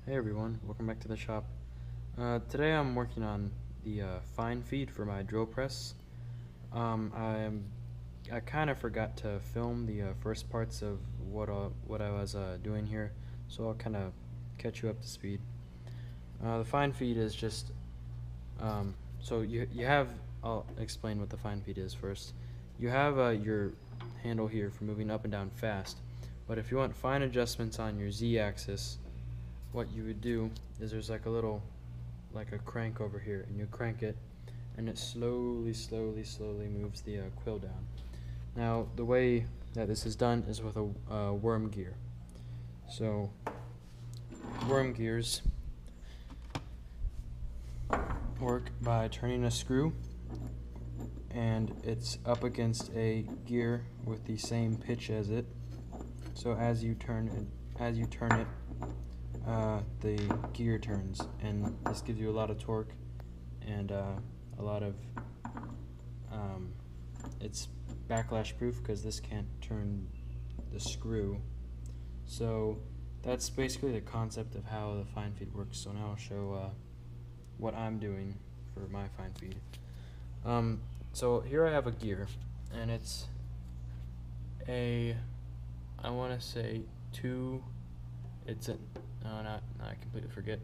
Hey everyone, welcome back to the shop. Today I'm working on the fine feed for my drill press. I kind of forgot to film the first parts of what I was doing here, so I'll kind of catch you up to speed. The fine feed is just so you have. I'll explain what the fine feed is first. You have your handle here for moving up and down fast, but if you want fine adjustments on your Z-axis, what you would do is there's like a crank over here, and you crank it, and it slowly moves the quill down. Now, the way that this is done is with a worm gear. So, worm gears work by turning a screw, and it's up against a gear with the same pitch as it. So as you turn it, the gear turns, and this gives you a lot of torque and a lot of it's backlash proof because this can't turn the screw. So that's basically the concept of how the fine feed works. So now I'll show what I'm doing for my fine feed. So here I have a gear, and it's I want to say I completely forget.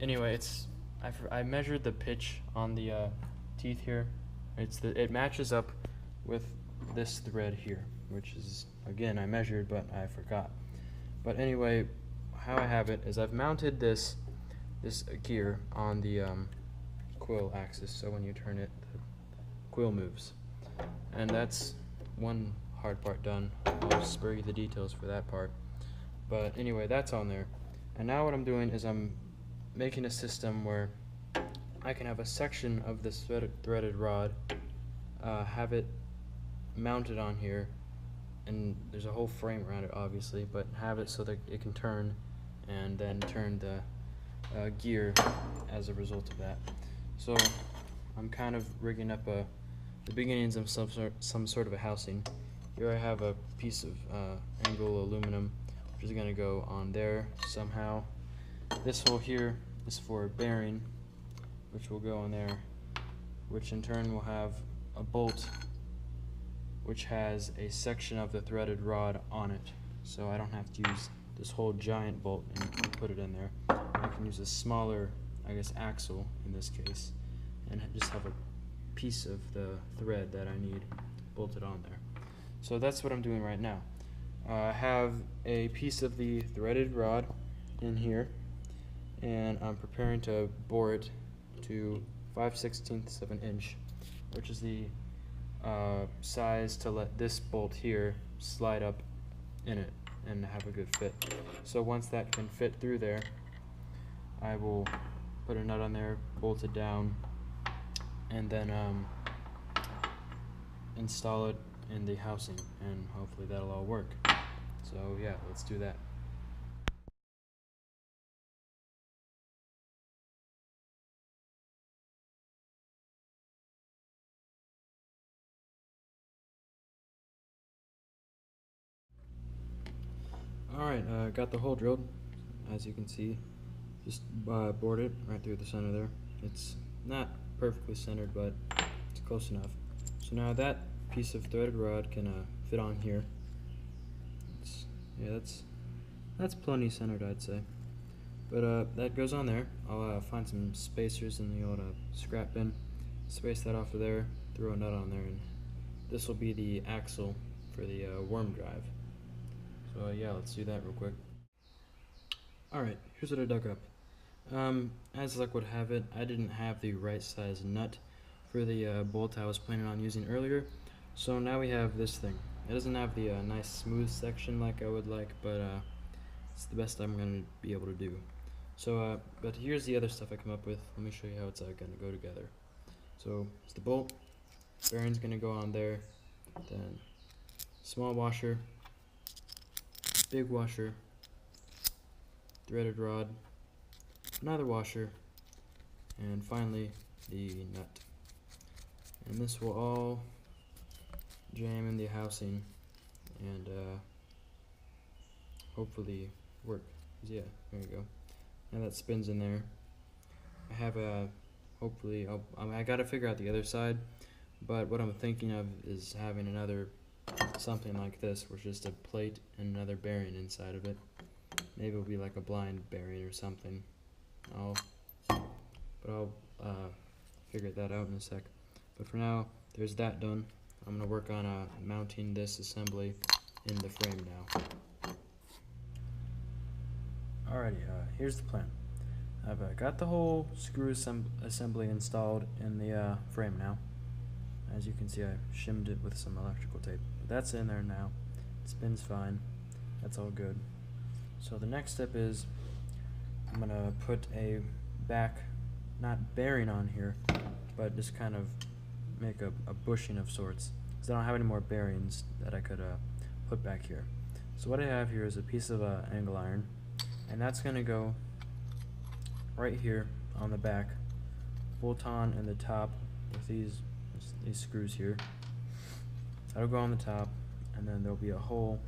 Anyway, I measured the pitch on the teeth here. It matches up with this thread here, which is, again, I measured, but I forgot. But anyway, how I have it is I've mounted this gear on the quill axis, so when you turn it, the quill moves. And that's one hard part done. I'll spare you the details for that part. But anyway, that's on there. And now what I'm doing is I'm making a system where I can have a section of this threaded rod, have it mounted on here, and there's a whole frame around it obviously, but have it so that it can turn, and then turn the gear as a result of that. So I'm kind of rigging up the beginnings of some sort of a housing. Here I have a piece of angle aluminum, which is going to go on there somehow. This hole here is for a bearing, which will go on there, which in turn will have a bolt which has a section of the threaded rod on it, so I don't have to use this whole giant bolt and put it in there. I can use a smaller, I guess, axle in this case, and just have a piece of the thread that I need bolted on there. So that's what I'm doing right now. I have a piece of the threaded rod in here, and I'm preparing to bore it to 5/16 of an inch, which is the size to let this bolt here slide up in it and have a good fit. So once that can fit through there, I will put a nut on there, bolt it down, and then install it in the housing, and hopefully that'll all work. So yeah, let's do that. Alright, got the hole drilled, as you can see. Just bored it right through the center there. It's not perfectly centered, but it's close enough. So now that piece of threaded rod can fit on here. That's plenty centered, I'd say. But that goes on there. I'll find some spacers in the old scrap bin, space that off of there, throw a nut on there, and this will be the axle for the worm drive. So yeah, let's do that real quick. Alright, here's what I dug up. As luck would have it, I didn't have the right size nut for the bolt I was planning on using earlier, so now we have this thing. It doesn't have the nice smooth section like I would like, but it's the best I'm going to be able to do. So, but here's the other stuff I come up with. Let me show you how it's going to go together. So, it's the bolt, bearing's going to go on there, then small washer, big washer, threaded rod, another washer, and finally the nut. And this will all jam in the housing and hopefully work. Yeah, there you go. and that spins in there. I have a, hopefully, I gotta figure out the other side, but what I'm thinking of is having another, something like this, which is just a plate and another bearing inside of it. Maybe it'll be like a blind bearing or something. I'll figure that out in a sec. But for now, there's that done. I'm gonna work on mounting this assembly in the frame now. Alrighty, here's the plan. I've got the whole screw assembly installed in the frame now. As you can see, I shimmed it with some electrical tape. But that's in there now. It spins fine. That's all good. So the next step is I'm gonna put a back, not bearing on here, but just kind of make a bushing of sorts, because I don't have any more bearings that I could put back here. So what I have here is a piece of angle iron, and that's gonna go right here on the back, bolt on in the top with these screws here. That'll go on the top, and then there'll be a hole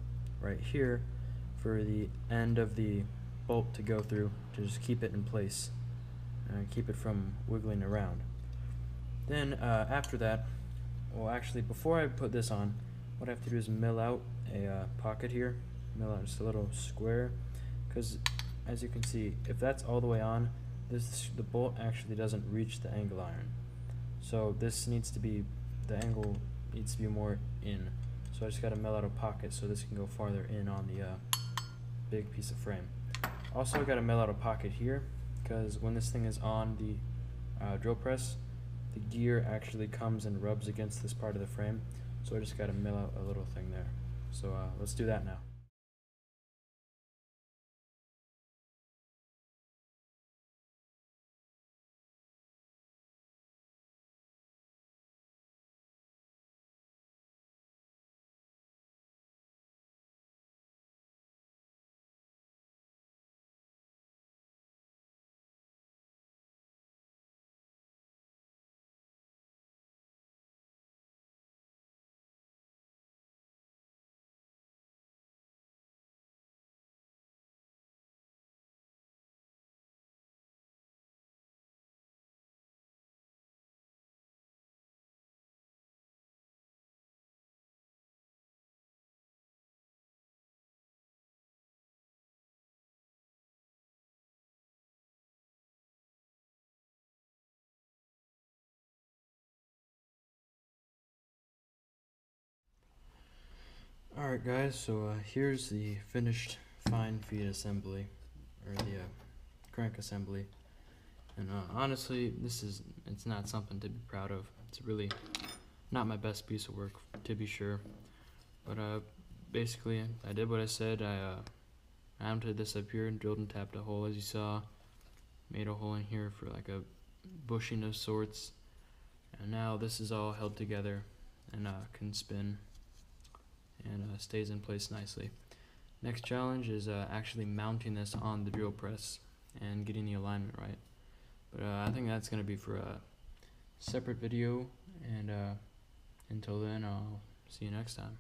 right here for the end of the bolt to go through to just keep it in place and keep it from wiggling around. Then after that, well, actually before I put this on, what I have to do is mill out a pocket here, mill out just a little square, because as you can see, if that's all the way on, the bolt actually doesn't reach the angle iron. So this needs to be, the angle needs to be more in. So I just got to mill out a pocket so this can go farther in on the big piece of frame. Also, I got to mill out a pocket here, because when this thing is on the drill press, the gear actually comes and rubs against this part of the frame. So I just got to mill out a little thing there. So let's do that now. Alright guys, so here's the finished fine feed assembly, or the crank assembly, and honestly, it's not something to be proud of. It's really not my best piece of work, to be sure, but basically I did what I said. I mounted this up here and drilled and tapped a hole, as you saw, made a hole in here for like a bushing of sorts, and now this is all held together and can spin and stays in place nicely. Next challenge is actually mounting this on the drill press and getting the alignment right. But I think that's going to be for a separate video, and until then, I'll see you next time.